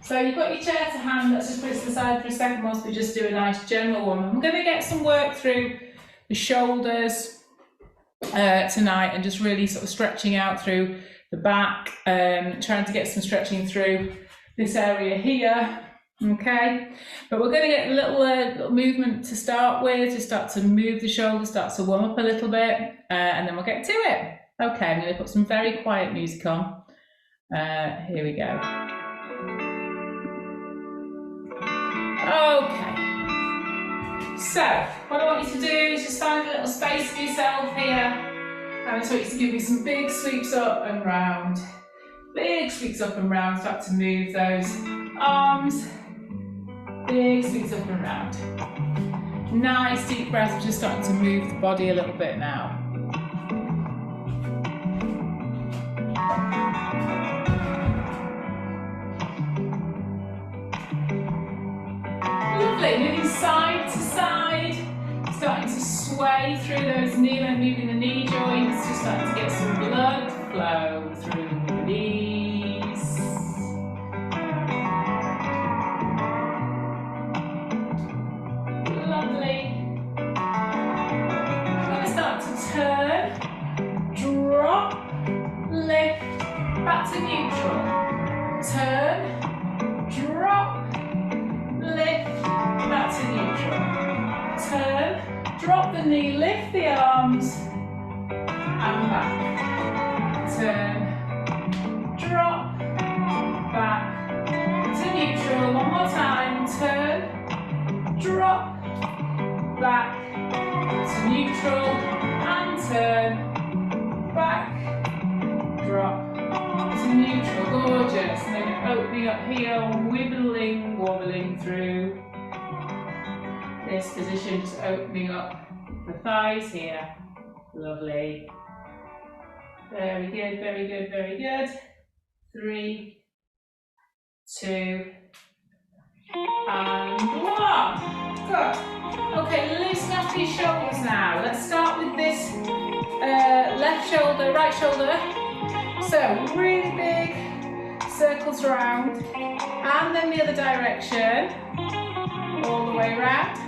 So you've got your chair to hand. Let's just put it to the side for a second whilst we just do a nice general one. I'm going to get some work through the shoulders tonight, and just really sort of stretching out through the back, trying to get some stretching through this area here. Okay, but we're going to get a little movement to start with, to start to move the shoulders, start to warm up a little bit, and then we'll get to it. Okay, I'm going to put some very quiet music on. Here we go. Okay, so what I want you to do is just find a little space for yourself here. I just want you to give me some big sweeps up and round. Big sweeps up and round, start to move those arms. Big sweeps up and round. Nice deep breath, just starting to move the body a little bit now. Lovely, moving side to side, starting to sway through those knee, moving the knee joints, just starting to get some blood flow through the knees. Lovely. We're going to start to turn, drop, lift, back to neutral. Turn, drop, lift, back to neutral. Turn, drop the knee, lift the arms, and back. Turn, drop, back to neutral. One more time. Turn, drop, back to neutral, and turn, back, drop to neutral. Gorgeous. And then opening up here, wibbling, wobbling through this position, just opening up the thighs here. Lovely. Very good, very good, very good. 3, 2, and 1. Good. Okay, loosen up these shoulders now. Let's start with this left shoulder, right shoulder. So really big circles around, and then the other direction, all the way around.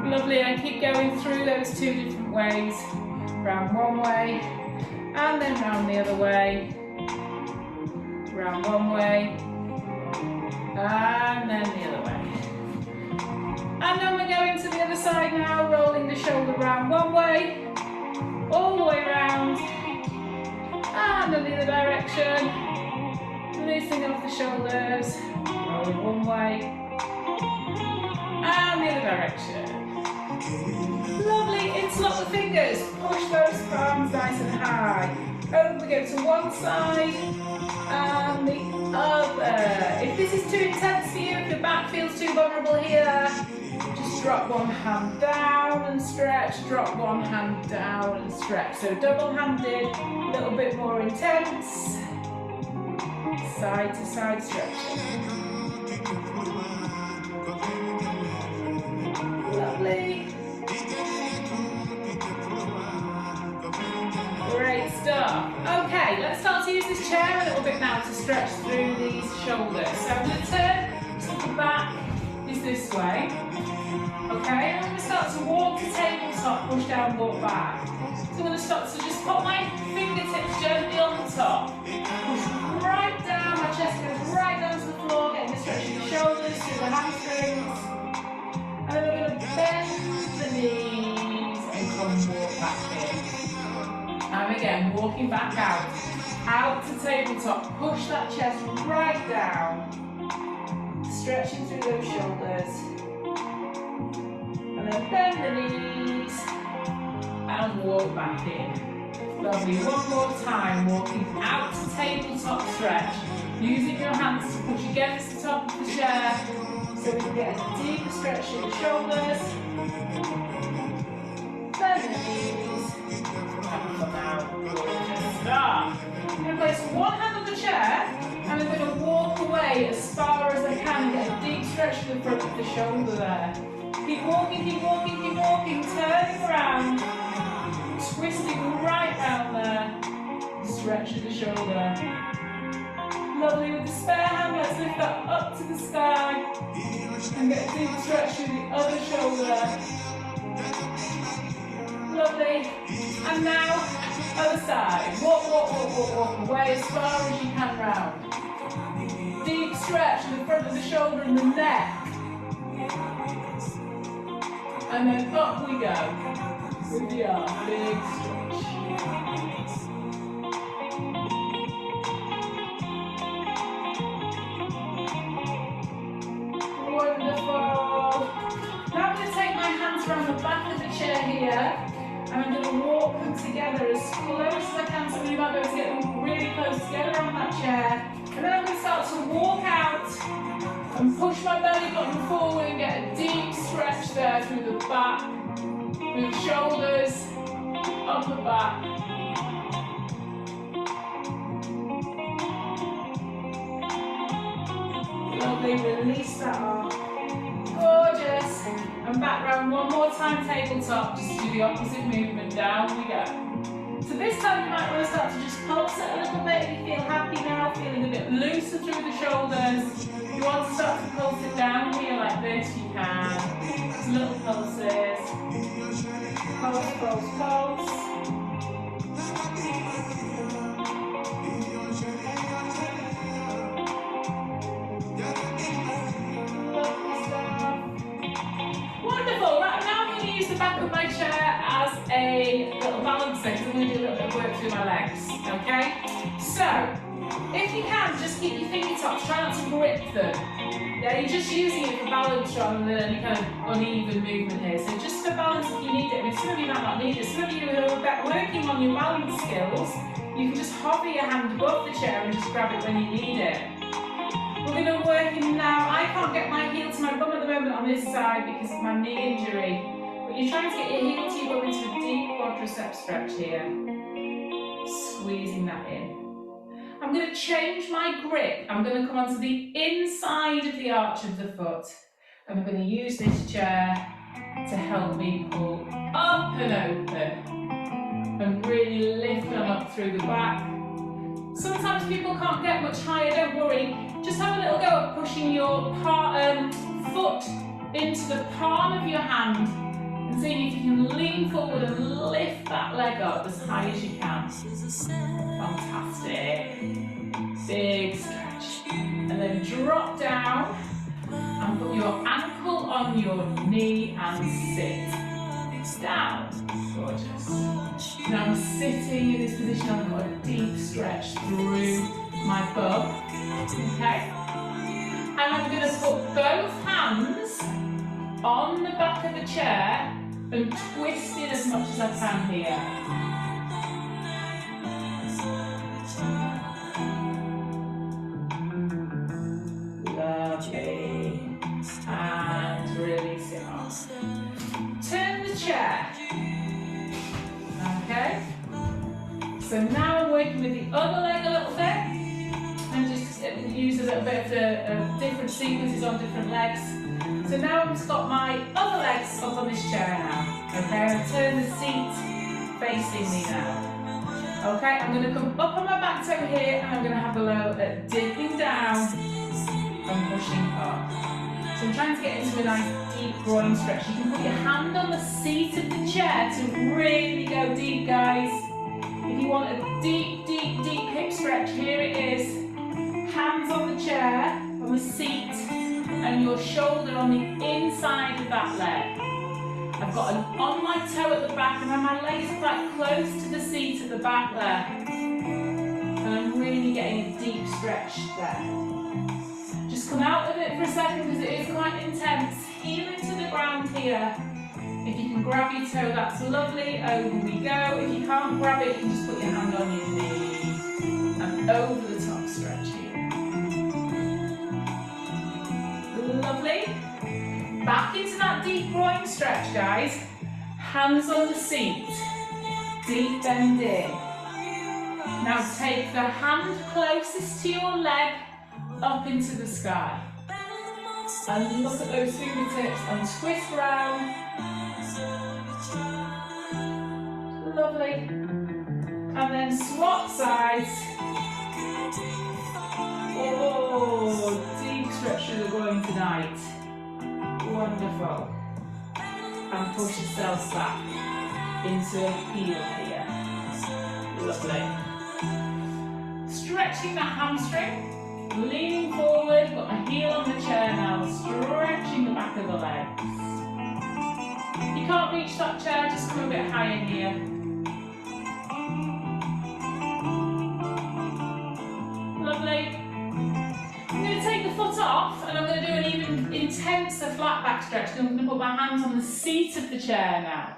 Lovely, and keep going through those two different ways. Round one way, and then round the other way. Round one way, and then the other way. And then we're going to the other side now, rolling the shoulder round one way, all the way around, and in the other direction. Loosening off the shoulders, rolling one way, and the other direction. Lovely, interlock the fingers, push those palms nice and high. Over we go to one side and the other. If this is too intense for you, if your back feels too vulnerable here, just drop one hand down and stretch, drop one hand down and stretch. So double-handed, a little bit more intense. Side to side stretching. Lovely. Great stuff. Okay, let's start to use this chair a little bit now to stretch through these shoulders. So I'm going to turn so the back is this way. Okay, and I'm going to start to walk to tabletop, push down, walk back. So I'm going to start to just put my fingertips gently on the top. Push right down, my chest goes right down to the floor, getting the stretch in the shoulders, through the hamstrings. And then we're going to bend the knees and come and walk back in. And again, walking back out to tabletop, push that chest right down, stretching through those shoulders, and then bend the knees, and walk back in. Lovely, one more time, walking out to tabletop stretch, using your hands to push against the top of the chair, so we can get a deeper stretch in the shoulders, bend the knees, and come out. Gorgeous stuff. I'm going to place one hand on the chair, and I'm going to walk away as far as I can and get a deep stretch to the front of the shoulder there. Keep walking, keep walking, keep walking, turning around, twisting right round there, stretch of the shoulder. Lovely. With the spare hand, let's lift that up to the sky and get a deep stretch through the other shoulder. Lovely. And now, other side. Walk, walk, walk, walk, walk away as far as you can round. Deep stretch in the front of the shoulder and the neck. And then up we go with the arm. Big stretch. Wonderful. Now I'm going to take my hands around the back of the chair here. And I'm going to walk them together as close as I can, so you might be able to get them really close together around that chair. And then I'm going to start to walk out and push my belly button forward and get a deep stretch there through the back, through the shoulders, upper back. Lovely, release that arm. Gorgeous. And back round one more time, tabletop, just do the opposite movement, down we go. So this time you might want to start to just pulse it a little bit if you feel happy now, feeling a bit looser through the shoulders. If you want to start to pulse it down here like this, you can. Just little pulses. Pulse, pulse, pulse. Back of my chair as a little balance thing, so I'm going to do a little bit of work through my legs, okay? So, if you can, just keep your fingertips, try not to grip them. Yeah, you're just using it for balance rather than any kind of uneven movement here. So just for balance if you need it. I mean, some of you might not need it. Some of you who are working on your balance skills, you can just hover your hand above the chair and just grab it when you need it. We're going to work in now. I can't get my heel to my bum at the moment on this side because of my knee injury. You're trying to get your heel to your bum into a deep quadricep stretch here. Squeezing that in. I'm going to change my grip. I'm going to come onto the inside of the arch of the foot. And I'm going to use this chair to help me pull up and open. And really lift them up through the back. Sometimes people can't get much higher, don't worry. Just have a little go at pushing your foot into the palm of your hand. And seeing if you can lean forward and lift that leg up as high as you can. Fantastic. Big stretch. And then drop down and put your ankle on your knee and sit. Down. Gorgeous. Now I'm sitting in this position. I've got a deep stretch through my bum. Okay? And I'm going to put both hands on the back of the chair and twist it as much as I can here. Lovely. And release it off. Turn the chair. Okay. So now I'm working with the other leg a little bit and just use a little bit of different sequences on different legs. So now I've just got my other legs up on this chair now. Okay, I'll turn the seat facing me now. Okay, I'm going to come up on my back toe here and I'm going to have a low at dipping down and pushing up. So I'm trying to get into a nice deep groin stretch. You can put your hand on the seat of the chair to really go deep, guys. If you want a deep, deep, deep hip stretch, here it is. Hands on the chair, on the seat, and your shoulder on the inside of that leg. I've got an on my toe at the back and then my leg is quite close to the seat at the back there. And I'm really getting a deep stretch there. Just come out of it for a second because it is quite intense. Heel into the ground here. If you can grab your toe, that's lovely. Over we go. If you can't grab it, you can just put your hand on your knee. And over the top stretch here. Lovely. Back into that deep groin stretch, guys. Hands on the seat. Deep bend in. Now take the hand closest to your leg up into the sky. And look at those fingertips and twist round. Lovely. And then swap sides. Oh, deep stretch through the groin tonight. Wonderful. And push yourself back into a heel here. Lovely. Stretching that hamstring. Leaning forward, got my heel on the chair now. Stretching the back of the legs. If you can't reach that chair, just come a bit higher here. Lovely. I'm going to take the foot off and I'm going to do an even intenser flat back stretch. I'm going to put my hands on the seat of the chair now.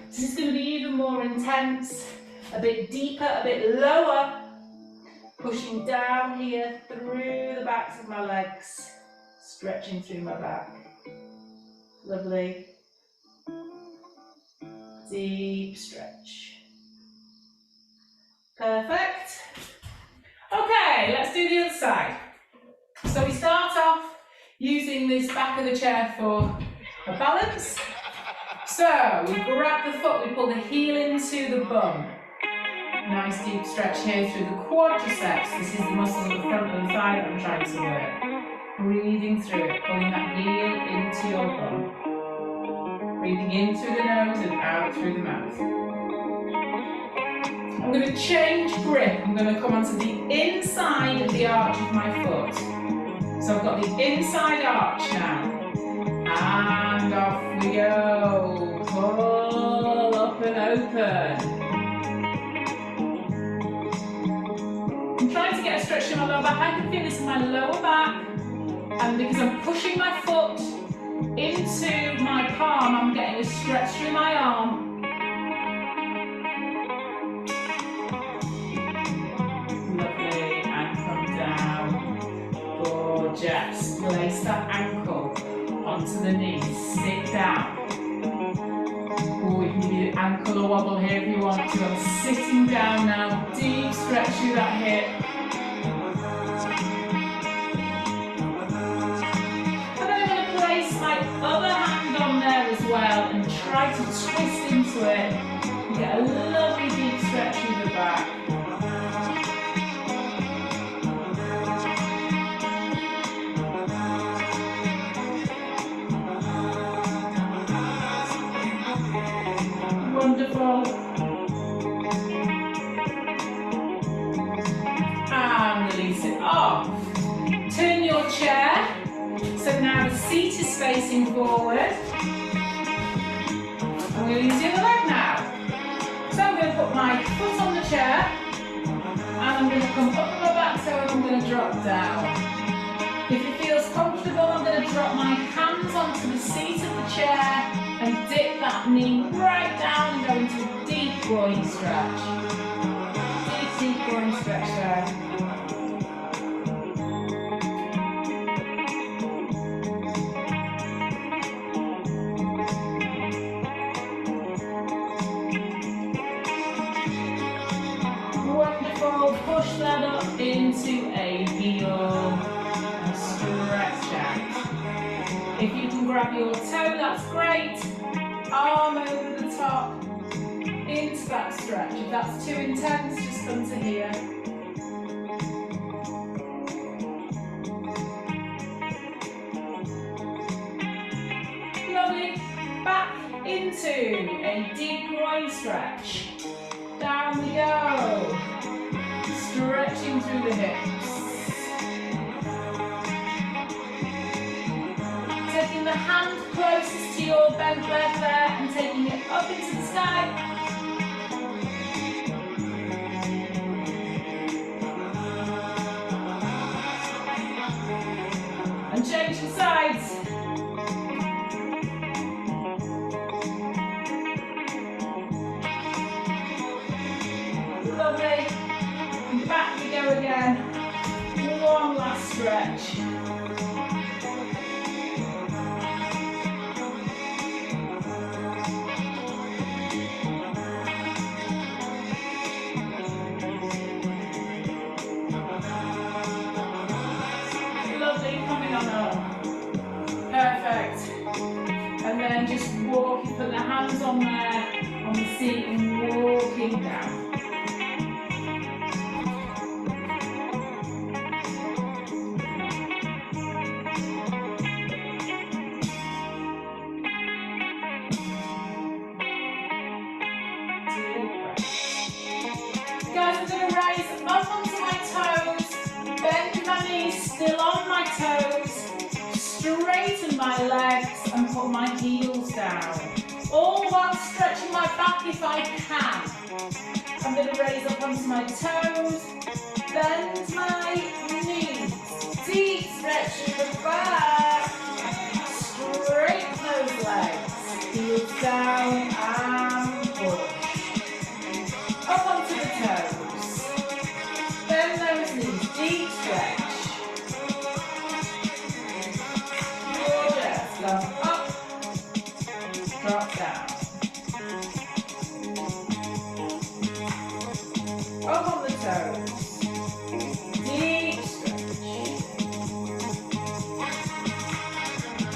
This is going to be even more intense, a bit deeper, a bit lower. Pushing down here through the backs of my legs, stretching through my back. Lovely. Deep stretch. Perfect. Okay, let's do the other side. So we start off using this back of the chair for a balance. So we grab the foot, we pull the heel into the bum. Nice deep stretch here through the quadriceps. This is the muscle at the front of the thigh that I'm trying to work. Breathing through it, pulling that heel into your bum. Breathing in through the nose and out through the mouth. I'm going to change grip. I'm going to come onto the inside of the arch of my foot. So I've got the inside arch now. And off we go. Pull up and open. I'm trying to get a stretch in my lower back. I can feel this in my lower back. And because I'm pushing my foot into my palm, I'm getting a stretch through my arm. Lovely. And come down. Gorgeous. Place that ankle onto the knees. Sit down. Oh, you can give your ankle a wobble here if you want to. I'm sitting down now. Deep stretch through that hip. And then I'm going to place my other hand on there as well and try to twist into it. You get a lovely deep stretch through the back. Wonderful. And release it off. Turn your chair. So now the seat is facing forward. I'm going to use the other leg now. So I'm going to put my foot on the chair. And I'm going to come up on my back toe and I'm going to drop down. If it feels comfortable, I'm going to drop my hands onto the seat of the chair and dip that knee right down and go into a deep groin stretch. Deep groin stretch there. Wonderful. Push that up into a heel and stretch out. If you can grab your toe, that's great. Arm over the top, into that stretch. If that's too intense, just come to here. Lovely. Back into a deep groin stretch. Down we go. Stretching through the hips. Taking the hand closest to your bent leg there and taking it up into the sky. And change the sides. Lovely. And back we go again. One last stretch. Perfect. And then just walking, put the hands on there, on the seat and walking down. heels down. All while stretching my back if I can. I'm going to raise up onto my toes, bend my knees, deep stretch through the back, straighten those legs, heels down and push. Up onto the toes, bend those knees, deep stretch. Gorgeous, go up, drop down. Up on the toes, deep stretch,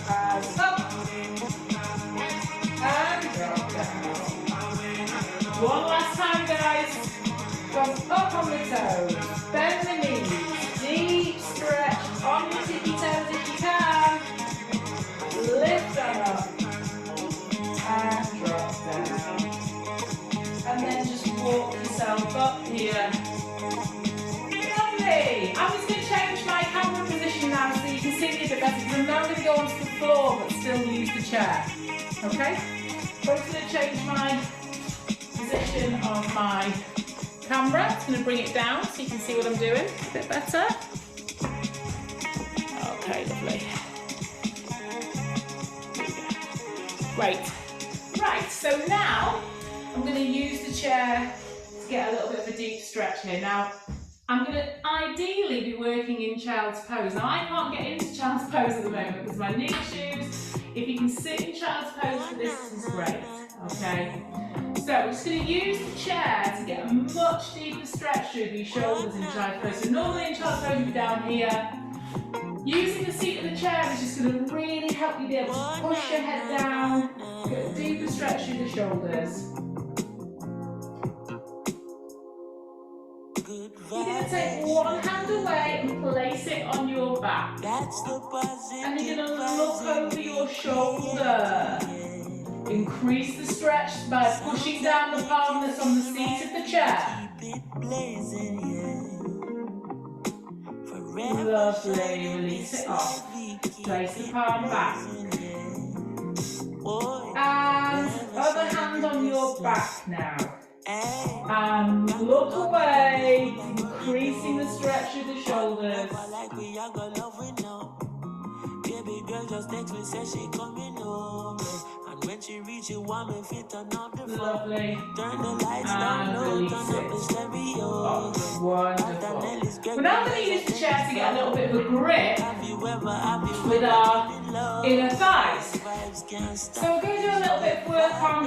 as up, and drop down. One last time guys, go up on the toes, bend the knees, deep stretch, on your tippy toes if you can, lift them up, and drop down. And then just walk yourself up here. Lovely. I'm just going to change my camera position now so you can see me a bit better because I'm now going to go onto the floor but still use the chair. Okay? So I'm just going to change my position of my camera. I'm going to bring it down so you can see what I'm doing a bit better. Okay, lovely. Great. Right, so now I'm going to use the chair to get a little bit of a deep stretch here. Now, I'm going to ideally be working in child's pose. Now, I can't get into child's pose at the moment because my knee issues. If you can sit in child's pose for this is great, okay? So, we're just going to use the chair to get a much deeper stretch through the shoulders in child's pose. So, normally in child's pose, you'd be down here. Using the seat of the chair is just going to really help you be able to push your head down, get a deeper stretch through the shoulders. You're going to take one hand away and place it on your back. And you're going to look over your shoulder. Increase the stretch by pushing down the palm that's on the seat of the chair. Lovely, release it off. Place the palm back. And other hand on your back now. And look away, increasing the stretch of the shoulders. Baby girl just text me, said she coming over. And when she reach you, want me fit turn up the phone. Lovely. Turn the lights down low, turn up the stereo. Oh, wonderful. We're now going to use the chair to get a little bit of a grip with our inner thighs. So we're going to do a little bit of work on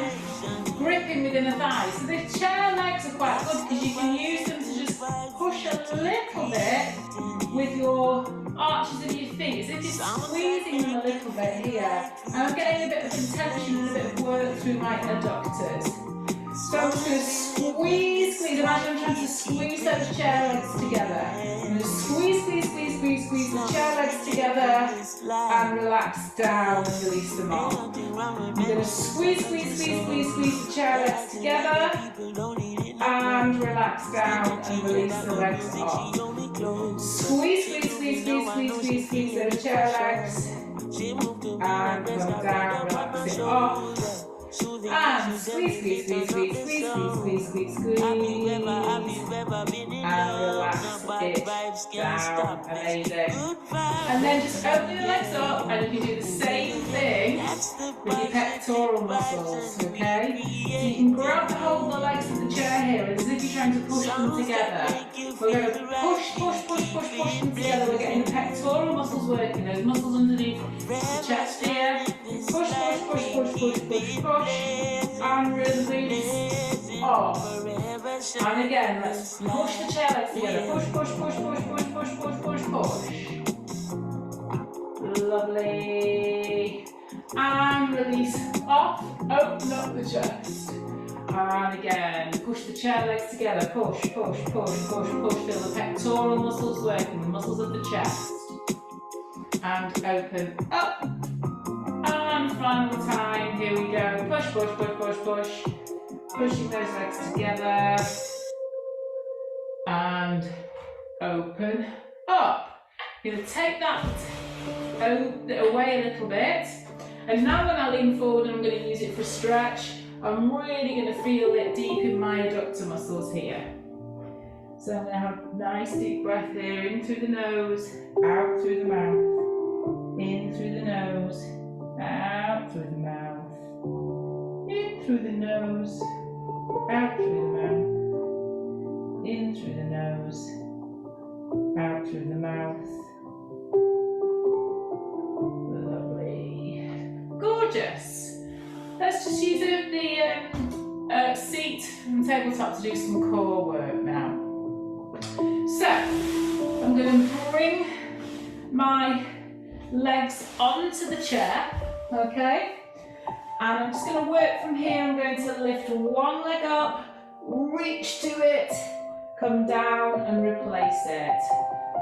gripping with inner thighs. So the chair legs are quite good because you can use them to just push a little bit with your arches of your feet, as if you're squeezing them a little bit here. And I'm getting a bit of tension and a bit of work through my adductors. So I'm just going to squeeze. Imagine I'm trying to squeeze those chair legs together. I'm going to squeeze the chair legs together and relax down and release them off. I'm going to squeeze the chair legs together and relax down and release the legs off. Squeeze those chair legs and come down, relax it off. And squeeze and relax it down. Amazing. And then just open your legs up and you can do the same thing with your pectoral muscles, okay? So you can grab the hold of the legs of the chair here as if you're trying to push them together. We're going to push them together. We're getting the pectoral muscles working, those muscles underneath the chest here. Push, and release off. And again, let's push the chair legs together. Push. Lovely. And release off. Open up the chest. And again, push the chair legs together. Push. Feel the pectoral muscles working, the muscles of the chest. And open up. And final time, here we go. Push. Pushing those legs together. And open up. You're going to take that away a little bit. And now when I lean forward and I'm going to use it for a stretch, I'm really going to feel it deep in my adductor muscles here. So I'm going to have a nice deep breath here, in through the nose, out through the mouth. In through the nose, out through the mouth. In through the nose, out through the mouth. In through the nose, out through the mouth. Lovely. Gorgeous. Let's just use the seat and tabletop to do some core work now. So, I'm going to bring my legs onto the chair, okay? And I'm just going to work from here. I'm going to lift one leg up, reach to it, come down and replace it.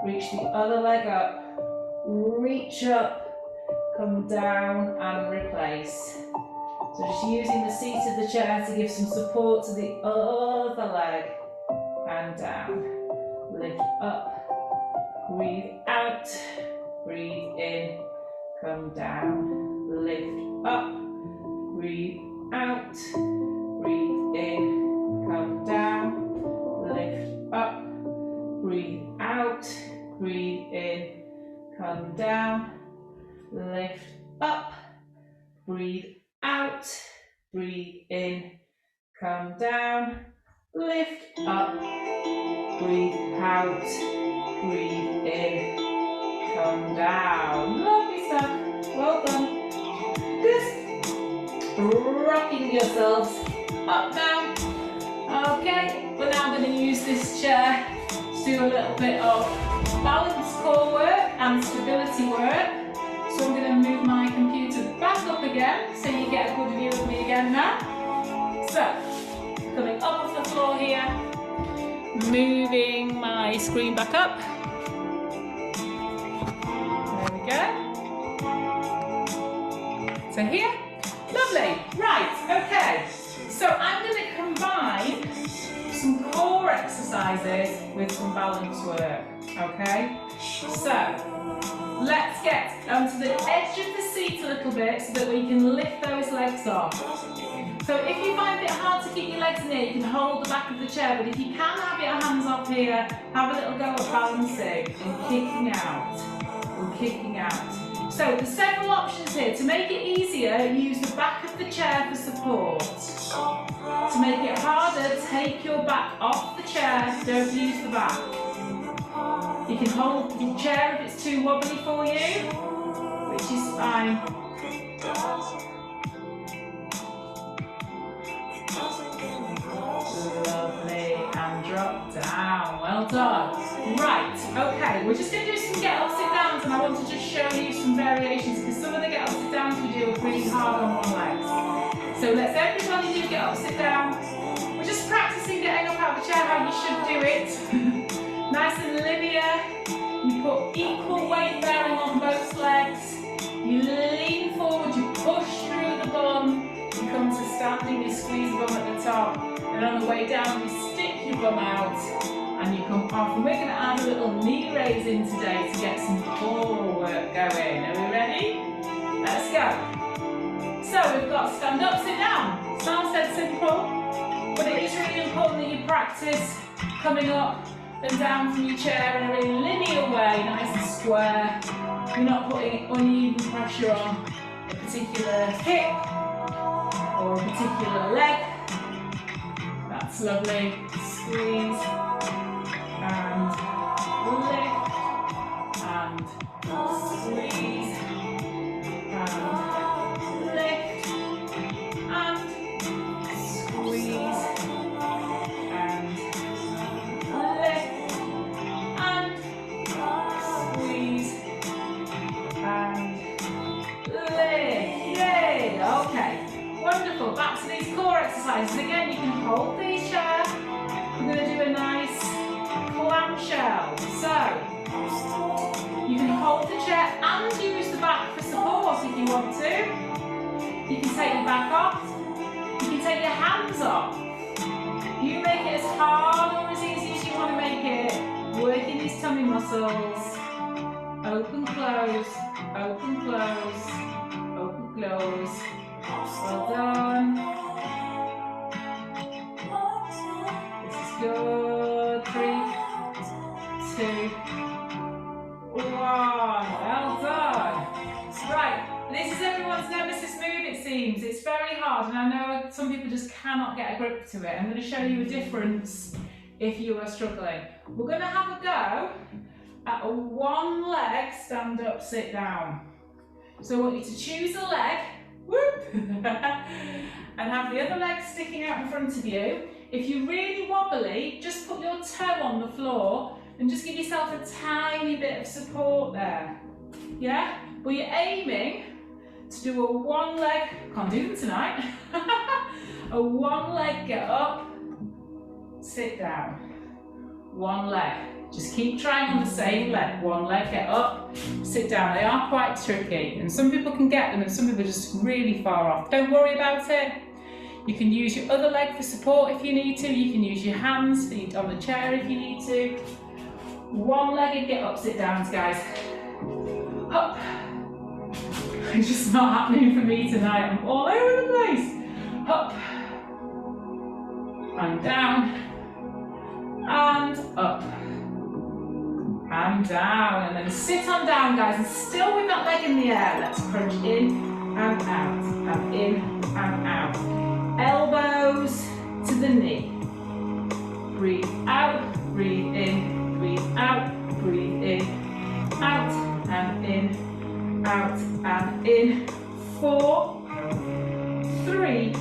Reach the other leg up, reach up, come down and replace. So just using the seat of the chair to give some support to the other leg and down. Lift up, breathe out, breathe in, come down. Lift up, breathe out, breathe in, come down. Lift up, breathe out, breathe in, come down. Lift up, breathe out, breathe in, come down. Lift up, breathe out, breathe in, come down. Lovely stuff. Well done. Good. Rocking yourselves up now. Okay, we're now going to use this chair to do a little bit of balance core work and stability work. So I'm going to move my computer back up again so you get a good view of me again now. So, coming up off the floor here, moving my screen back up. There we go. So here, lovely. Right, okay. So I'm going to combine some core exercises with some balance work, okay? So, let's get onto the edge of the seat a little bit so that we can lift those legs off. So if you find it hard to keep your legs near, you can hold the back of the chair, but if you can have your hands up here, have a little go at balancing and kicking out and kicking out. So there's several options here. To make it easier, use the back of the chair for support. To make it harder, take your back off the chair, don't use the back. You can hold the chair if it's too wobbly for you, which is fine. Lovely, and drop down, well done. Right, okay, we're just going to do some get up, sit downs, and I want to just show you some variations because some of the get up, sit downs we do are really hard on one leg. So let's everybody do get up, sit down. We're just practicing getting up out of the chair how you should do it. Nice and linear. You put equal weight bearing on both legs. You lean forward, you push through the bum. You come to standing, you squeeze the bum at the top. And on the way down, you stick your bum out and you come off. And we're going to add a little knee raise in today to get some core work going. Are we ready? Let's go. So we've got stand up, sit down. Sounds dead simple, but it is really important that you practice coming up and down from your chair in a really linear way, nice and square. You're not putting uneven pressure on a particular hip or a particular leg. That's lovely. Squeeze and lift and squeeze and lift and squeeze and lift and squeeze and lift. Yay! Okay, wonderful. Back to these core exercises. Again, you can hold the chair. We're going to do a nice clamshell. So, you can hold the chair and use the back for support if you want to. You can take your back off. You can take your hands off. You make it as hard or as easy as you want to make it. Working these tummy muscles. Open, close, open, close, open, close. Well done. This is good. 3, 2, 1. Well done. Right, this is everyone's nemesis move, it seems. It's very hard, and I know some people just cannot get a grip to it. I'm going to show you a difference if you are struggling. We're going to have a go at a one leg stand up, sit down. So I want you to choose a leg, whoop, and have the other leg sticking out in front of you. If you're really wobbly, just put your toe on the floor and just give yourself a tiny bit of support there. Yeah? But you're aiming to do a one leg, can't do them tonight, a one leg get up, sit down. One leg. Just keep trying on the same leg. One leg, get up, sit down. They are quite tricky, and some people can get them and some people are just really far off. Don't worry about it. You can use your other leg for support if you need to. You can use your hands on the chair if you need to. One-legged get up, sit downs, guys. Up. It's just not happening for me tonight. I'm all over the place. Up. And down. And up. And down. And then sit on down, guys. And still with that leg in the air. Let's crunch in and out. And in and out. Elbows to the knee. Breathe out. Breathe in. Breathe out, breathe in, out and in, out and in. 4, 3, 2,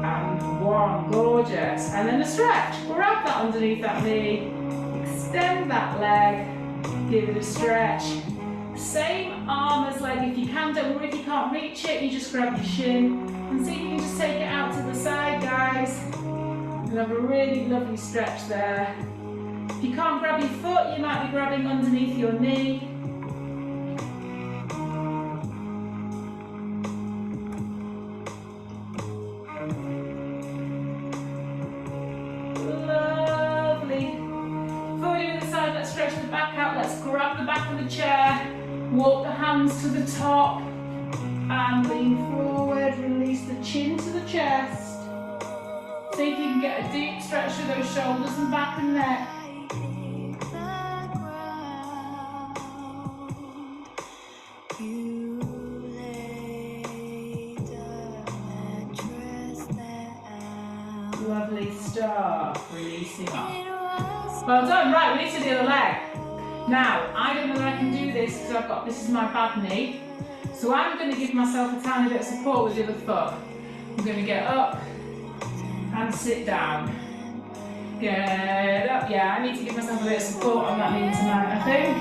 and 1. Gorgeous. And then a stretch. Grab that underneath that knee, extend that leg, give it a stretch. Same arm as leg if you can. Don't worry if you can't reach it, you just grab your shin and see if you can just take it out to the side, guys. And have a really lovely stretch there. If you can't grab your foot, you might be grabbing underneath your knee. Lovely. Before we do the side, let's stretch the back out. Let's grab the back of the chair, walk the hands to the top, and lean forward. Release the chin to the chest. See if you can get a deep stretch through those shoulders and back and neck. Lovely stuff. Releasing up. Well done. Right, we need to do the leg. Now, I don't know that I can do this because this is my bad knee. So I'm going to give myself a tiny bit of support with the other foot. I'm going to get up and sit down. Get up. Yeah, I need to give myself a bit of support on that knee tonight, I think.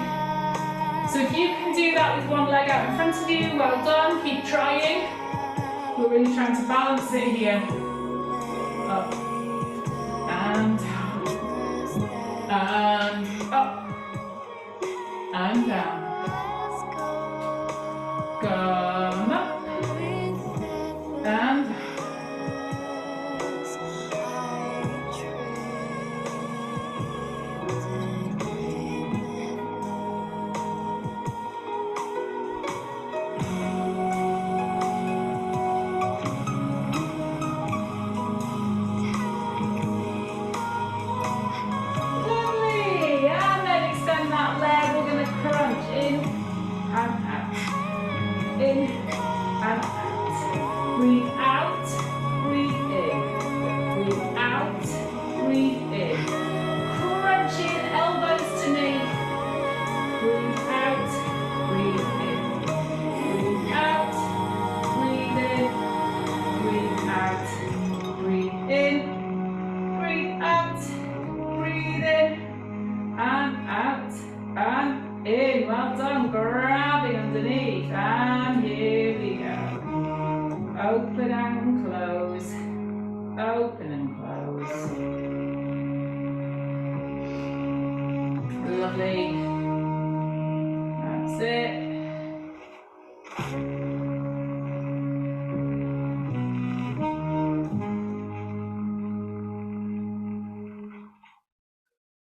So if you can do that with one leg out in front of you, well done. Keep trying. We're really trying to balance it here. Up and down. And up and down. Come up and in and out. Breathe out, breathe in. Breathe out, breathe in. Crunch in, elbows to knee. Breathe out, breathe in. Breathe out, breathe in. Breathe out, breathe in. Breathe out, breathe in. And out, and in. Well done. Grabbing underneath. And here we go. Open and close. Open and close. Lovely. That's it.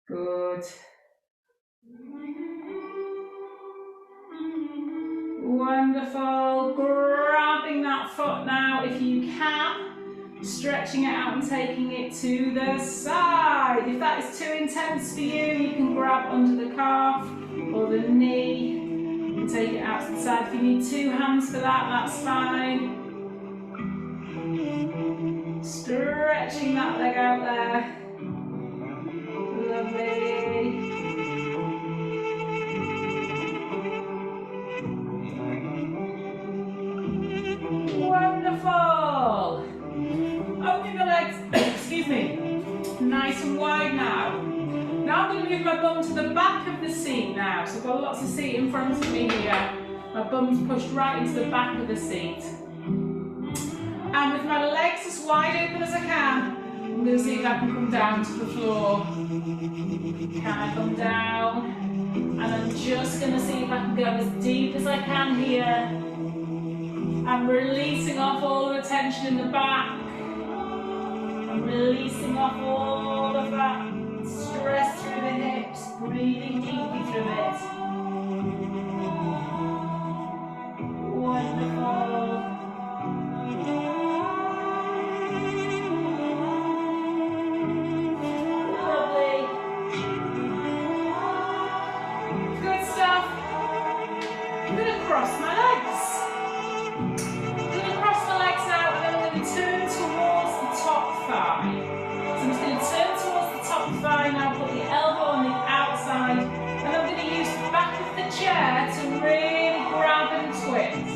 Good. Wonderful. Grabbing that foot now if you can. Stretching it out and taking it to the side. If that is too intense for you, you can grab under the calf or the knee and take it out to the side. If you need two hands for that, that's fine. Stretching that leg out there. Lovely. Wonderful. Opening the legs, excuse me, nice and wide now. Now I'm going to move my bum to the back of the seat now. So I've got lots of seat in front of me here. My bum's pushed right into the back of the seat. And with my legs as wide open as I can, I'm going to see if I can come down to the floor. Can I come down? And I'm just going to see if I can go as deep as I can here. I'm releasing off all the tension in the back. I'm releasing off all of that stress through the hips, breathing deeply through it. Wonderful. Lovely. Good stuff. I'm going to cross my legs. Turn towards the top thigh. So I'm just going to turn towards the top thigh now, put the elbow on the outside, and I'm going to use the back of the chair to really grab and twist.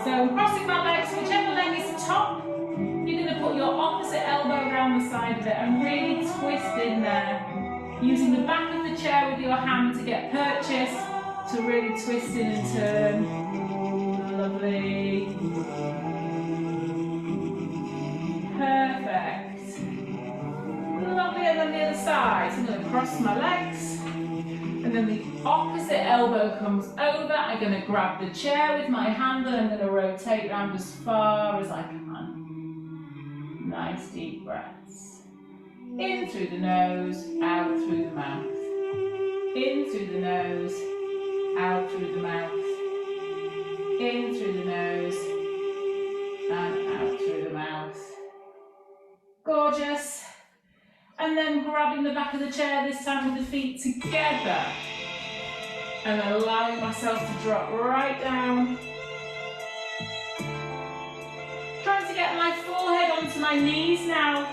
So I'm crossing my legs, whichever leg is top, you're going to put your opposite elbow around the side of it and really twist in there. Using the back of the chair with your hand to get purchase, to really twist in and turn. Lovely. Perfect. Lovely, and then the other side. So I'm going to cross my legs, and then the opposite elbow comes over. I'm going to grab the chair with my hand, and I'm going to rotate around as far as I can. Nice deep breaths. In through the nose, out through the mouth. In through the nose, out through the mouth. In through the nose, and out through the mouth. Gorgeous. And then grabbing the back of the chair, this time with the feet together. And allowing myself to drop right down. Trying to get my forehead onto my knees now.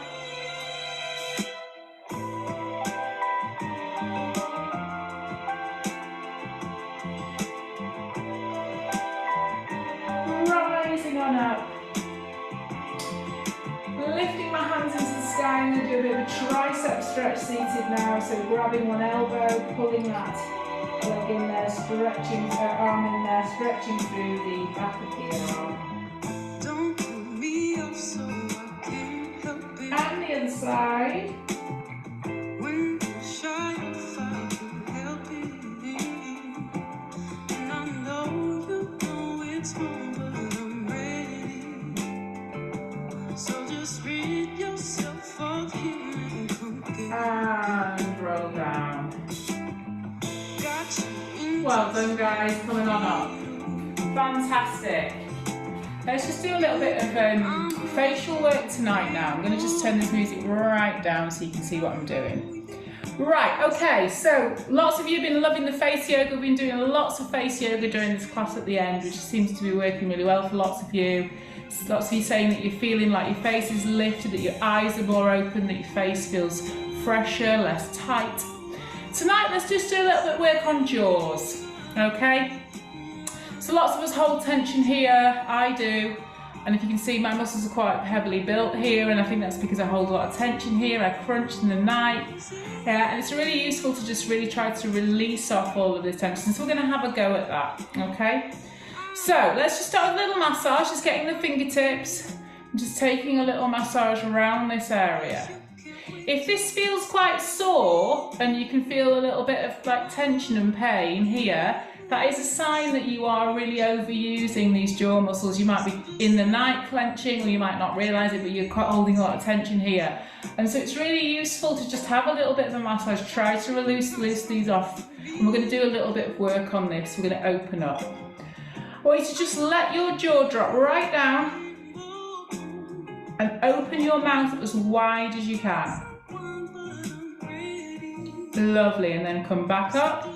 Rising on up. Lifting my hands into the sky, I'm going to do a bit of a tricep stretch seated now. So grabbing one elbow, pulling that leg in there, stretching arm in there, stretching through the back of the arm. Don't put me off so I can't help it. And the other side. When you're shy, if I can help it. And I know you know it's wrong, but I'm ready. So just rid yourself of him and come get and roll down. Well done, guys, coming on up. Fantastic. Let's just do a little bit of facial work tonight now. I'm going to just turn this music right down so you can see what I'm doing. Right, okay, so lots of you have been loving the face yoga. We've been doing lots of face yoga during this class at the end, which seems to be working really well for lots of you. Lots of you saying that you're feeling like your face is lifted, that your eyes are more open, that your face feels fresher, less tight. Tonight, let's just do a little bit of work on jaws, okay? So lots of us hold tension here, I do, and if you can see, my muscles are quite heavily built here, and I think that's because I hold a lot of tension here. I crunch in the night, and it's really useful to just really try to release off all of this tension. So we're going to have a go at that, okay? So let's just start with a little massage, just getting the fingertips, and just taking a little massage around this area. If this feels quite sore and you can feel a little bit of like tension and pain here, that is a sign that you are really overusing these jaw muscles. You might be in the night clenching, or you might not realise it, but you're holding a lot of tension here. And so it's really useful to just have a little bit of a massage. Try to release these off. And we're going to do a little bit of work on this. We're going to open up. I want you to just let your jaw drop right down and open your mouth as wide as you can. Lovely, and then come back up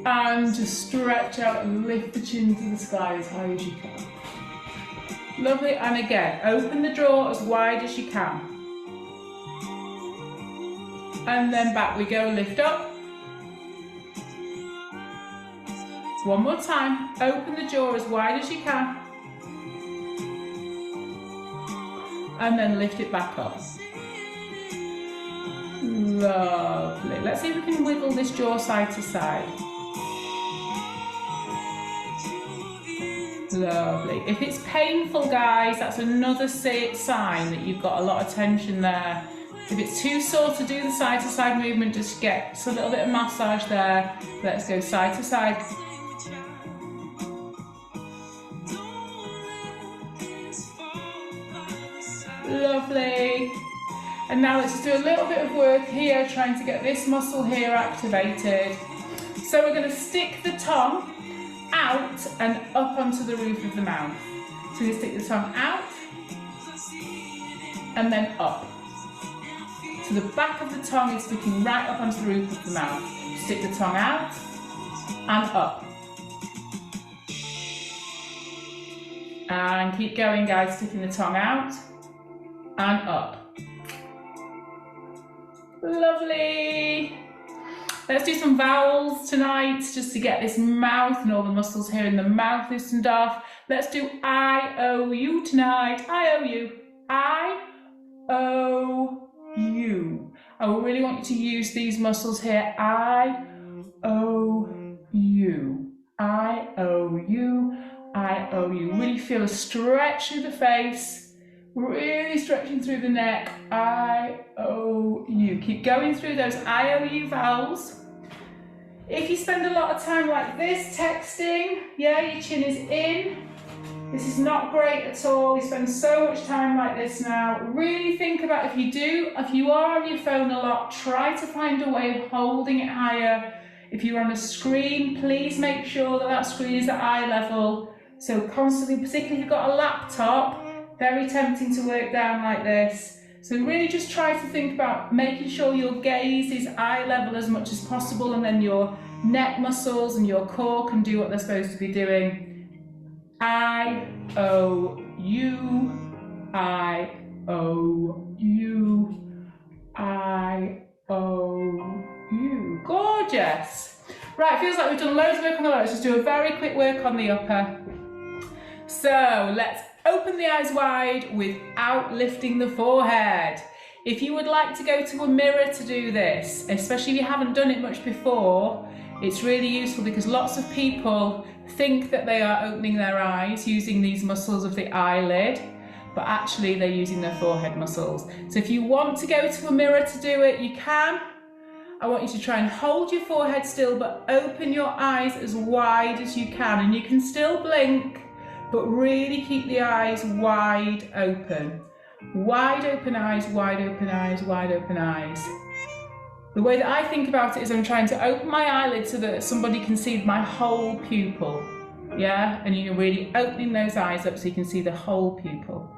and just stretch out and lift the chin to the sky as high as you can. Lovely, and again, open the jaw as wide as you can. And then back we go, lift up. One more time, open the jaw as wide as you can. And then lift it back up. Lovely. Let's see if we can wiggle this jaw side to side. Lovely. If it's painful, guys, that's another sign that you've got a lot of tension there. If it's too sore to do the side to side movement, just get a little bit of massage there. Let's go side to side. Lovely. And now let's just do a little bit of work here, trying to get this muscle here activated. So we're going to stick the tongue out and up onto the roof of the mouth. So you stick the tongue out and then up. So the back of the tongue is sticking right up onto the roof of the mouth. Stick the tongue out and up. And keep going, guys, sticking the tongue out and up. Lovely. Let's do some vowels tonight, just to get this mouth and all the muscles here in the mouth loosened off. Let's do I-O-U tonight. I-O-U. I-O-U. I really want you to use these muscles here. I-O-U. I-O-U. I-O-U. Really feel a stretch through the face. Really stretching through the neck. I-O-U. Keep going through those I-O-U vowels. If you spend a lot of time like this texting, yeah, your chin is in. This is not great at all. We spend so much time like this now. Really think about if you are on your phone a lot, try to find a way of holding it higher. If you're on a screen, please make sure that that screen is at eye level. So constantly, particularly if you've got a laptop, very tempting to work down like this. So really just try to think about making sure your gaze is eye level as much as possible, and then your neck muscles and your core can do what they're supposed to be doing. I-O-U, I-O-U, I-O-U. Gorgeous. Right, feels like we've done loads of work on the lower. Let's just do a very quick work on the upper. So let's open the eyes wide without lifting the forehead. If you would like to go to a mirror to do this, especially if you haven't done it much before, it's really useful because lots of people think that they are opening their eyes using these muscles of the eyelid, but actually they're using their forehead muscles. So if you want to go to a mirror to do it, you can. I want you to try and hold your forehead still, but open your eyes as wide as you can, and you can still blink, but really keep the eyes wide open. Wide open eyes, wide open eyes, wide open eyes. The way that I think about it is I'm trying to open my eyelid so that somebody can see my whole pupil. Yeah, and you're really opening those eyes up so you can see the whole pupil.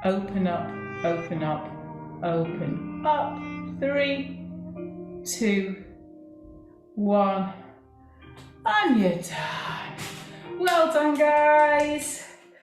Open up, open up, open up. 3, 2, 1, and you're done. Well done, guys.